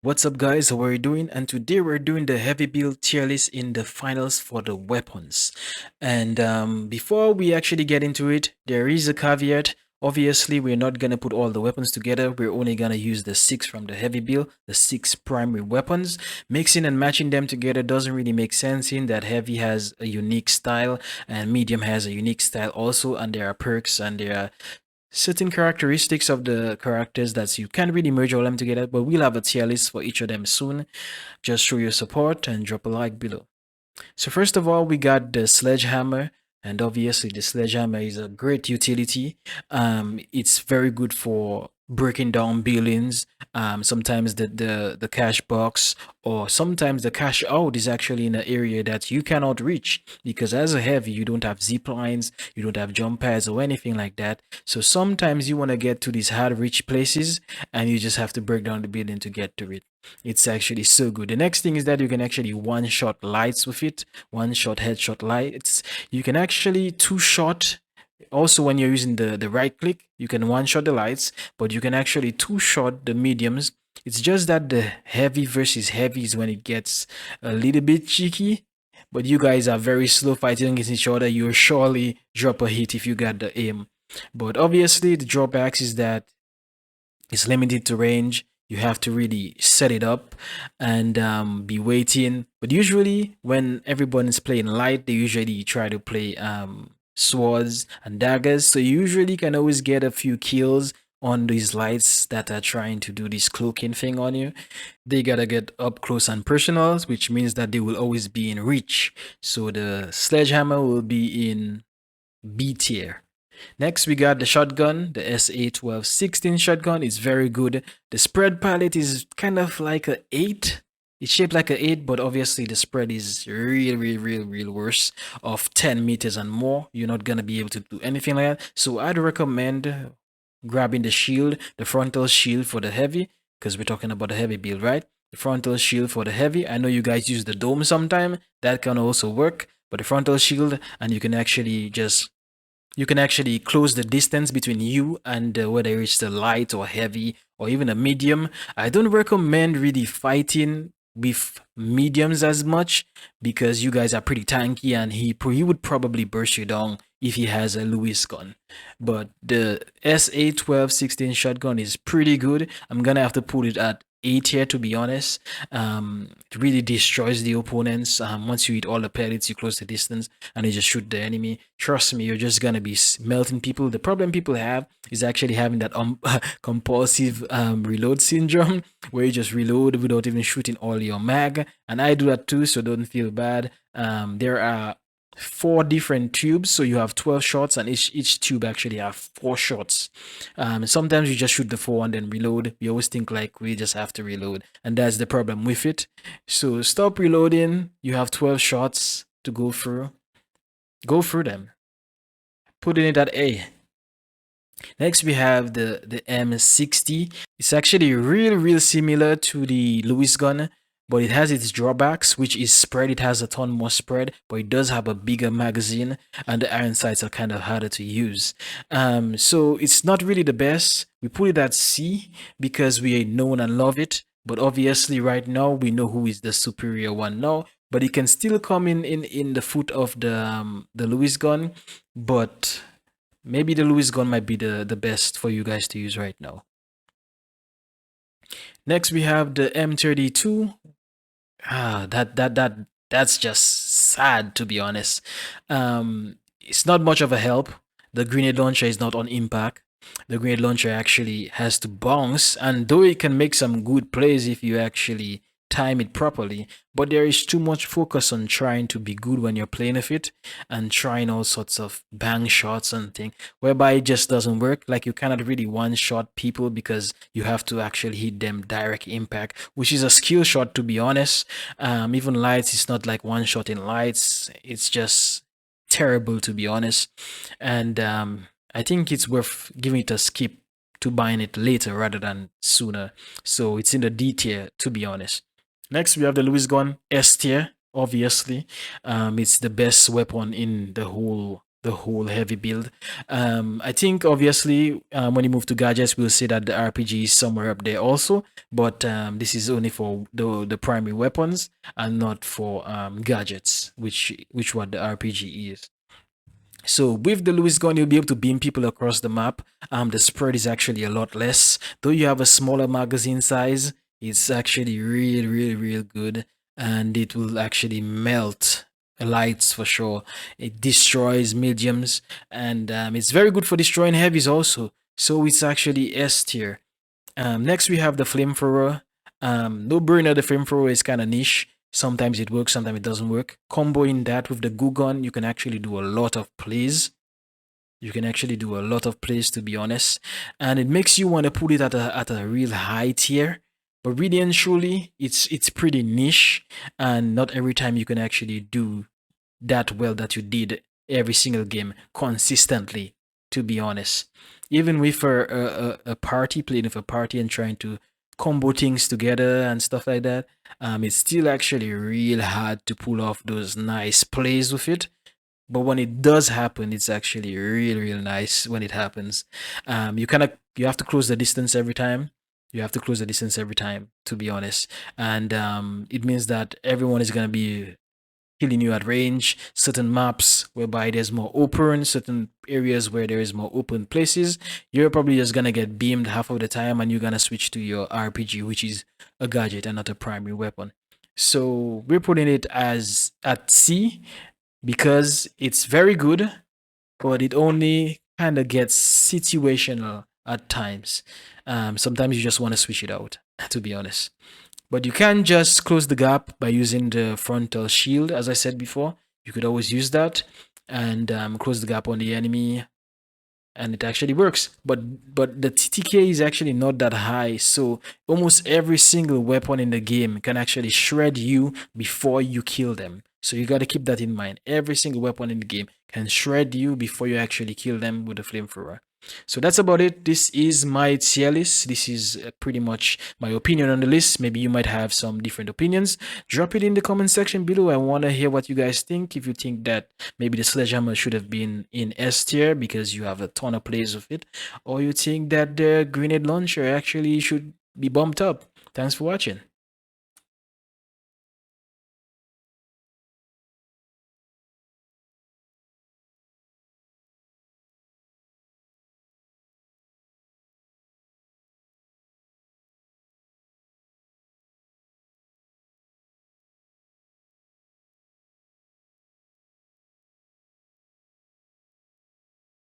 What's up, guys? How are you doing? And today we're doing the heavy build tier list in the finals for the weapons. And before we actually get into it, there is a caveat. Obviously, we're not gonna put all the weapons together. We're only gonna use the 6 from the heavy build, the 6 primary weapons. Mixing and matching them together doesn't really make sense in that heavy has a unique style and medium has a unique style also, and there are perks and there are certain characteristics of the characters that you can't really merge all them together, but we'll have a tier list for each of them soon. Just show your support and drop a like below. So first of all, we got the sledgehammer, and obviously the sledgehammer is a great utility. It's very good for breaking down buildings. Sometimes the cash box or sometimes the cash out is actually in an area that you cannot reach because as a heavy you don't have zip lines, you don't have jump pads or anything like that. So sometimes you want to get to these hard reach places and you just have to break down the building to get to it. It's actually so good. The next thing is that you can actually one-shot lights with it, one-shot headshot lights. You can actually two-shot. Also, when you're using the right click, you can one-shot the lights, but you can actually two-shot the mediums. It's just that the heavy versus heavy is when it gets a little bit cheeky. But you guys are very slow fighting against each other. You'll surely drop a hit if you got the aim. But obviously, the drawbacks is that it's limited to range. You have to really set it up and be waiting. But usually, when everyone is playing light, they usually try to play swords and daggers. So you usually can always get a few kills on these lights that are trying to do this cloaking thing on you. They gotta get up close and personal, which means that they will always be in reach. So the sledgehammer will be in B tier. Next, we got the shotgun, the SA-12-16 shotgun. It's very good. The spread palette is kind of like a 8. It's shaped like a 8, but obviously the spread is real worse of 10 meters and more. You're not going to be able to do anything like that. So I'd recommend grabbing the shield, the frontal shield for the heavy, because we're talking about the heavy build, right? The frontal shield for the heavy. I know you guys use the dome sometime. That can also work. But the frontal shield, and you can actually close the distance between you and whether it's the light or heavy or even a medium. I don't recommend really fighting with mediums as much because you guys are pretty tanky and he would probably burst you down if he has a Lewis gun. But the SA-12-16 shotgun is pretty good. I'm gonna have to put it at 8 here, to be honest. It really destroys the opponents. Once you hit all the pellets, you close the distance and you just shoot the enemy. Trust me, you're just gonna be melting people. The problem people have is actually having that compulsive reload syndrome where you just reload without even shooting all your mag. And I do that too, so don't feel bad. There are 4 different tubes, so you have 12 shots and each tube actually have 4 shots. Sometimes you just shoot the 4 and then reload. We always think like we just have to reload, and that's the problem with it. So stop reloading. You have 12 shots to go through them. Put in it at A. Next we have the M60. It's actually real similar to the Lewis gun, but it has its drawbacks, which is spread. It has a ton more spread, but it does have a bigger magazine, and the iron sights are kind of harder to use. So it's not really the best. We put it at C because we know and love it, but obviously right now we know who is the superior one now. But it can still come in the foot of the Lewis gun, but maybe the Lewis gun might be the best for you guys to use right now. Next we have the M32. That's just sad, to be honest. It's not much of a help. The grenade launcher is not on impact. The grenade launcher actually has to bounce, and though it can make some good plays if you actually time it properly, but there is too much focus on trying to be good when you're playing with it and trying all sorts of bang shots and things, whereby it just doesn't work. Like you cannot really one shot people because you have to actually hit them direct impact, which is a skill shot, to be honest. Even lights, it's not like one shot in lights. It's just terrible, to be honest. And I think it's worth giving it a skip to buying it later rather than sooner. So it's in the D tier, to be honest. Next, we have the Lewis gun, S tier, obviously. It's the best weapon in the whole the whole heavy build. I think obviously when you move to gadgets, we'll see that the RPG is somewhere up there also, but this is only for the primary weapons and not for gadgets, which what the RPG is. So with the Lewis gun, you'll be able to beam people across the map. The spread is actually a lot less. Though you have a smaller magazine size, it's actually really, really, really good. And it will actually melt lights for sure. It destroys mediums. And it's very good for destroying heavies also. So it's actually S tier. Next, we have the flamethrower. No brainer, the flamethrower is kind of niche. Sometimes it works, sometimes it doesn't work. Comboing that with the goo gun, you can actually do a lot of plays. You can actually do a lot of plays, to be honest, and it makes you want to put it at a real high tier. But really and truly, it's pretty niche, and not every time you can actually do that well that you did every single game consistently, to be honest. Even with a party, playing with a party and trying to combo things together and stuff like that, it's still actually real hard to pull off those nice plays with it. But when it does happen, it's actually real nice when it happens. You have to close the distance every time. You have to close the distance every time, to be honest. And it means that everyone is gonna be killing you at range, certain maps whereby there's more open, certain areas where there is more open places, you're probably just gonna get beamed half of the time and you're gonna switch to your RPG, which is a gadget and not a primary weapon. So we're putting it as at C because it's very good, but it only kind of gets situational at times. Sometimes you just want to switch it out, to be honest. But you can just close the gap by using the frontal shield, as I said before. You could always use that and close the gap on the enemy, and it actually works. But the TTK is actually not that high, so almost every single weapon in the game can actually shred you before you kill them. So you got to keep that in mind. Every single weapon in the game can shred you before you actually kill them with a flamethrower. So that's about it. This is my tier list. This is pretty much my opinion on the list. Maybe you might have some different opinions. Drop it in the comment section below. I want to hear what you guys think. If you think that maybe the sledgehammer should have been in S tier because you have a ton of plays of it, or you think that the grenade launcher actually should be bumped up. Thanks for watching.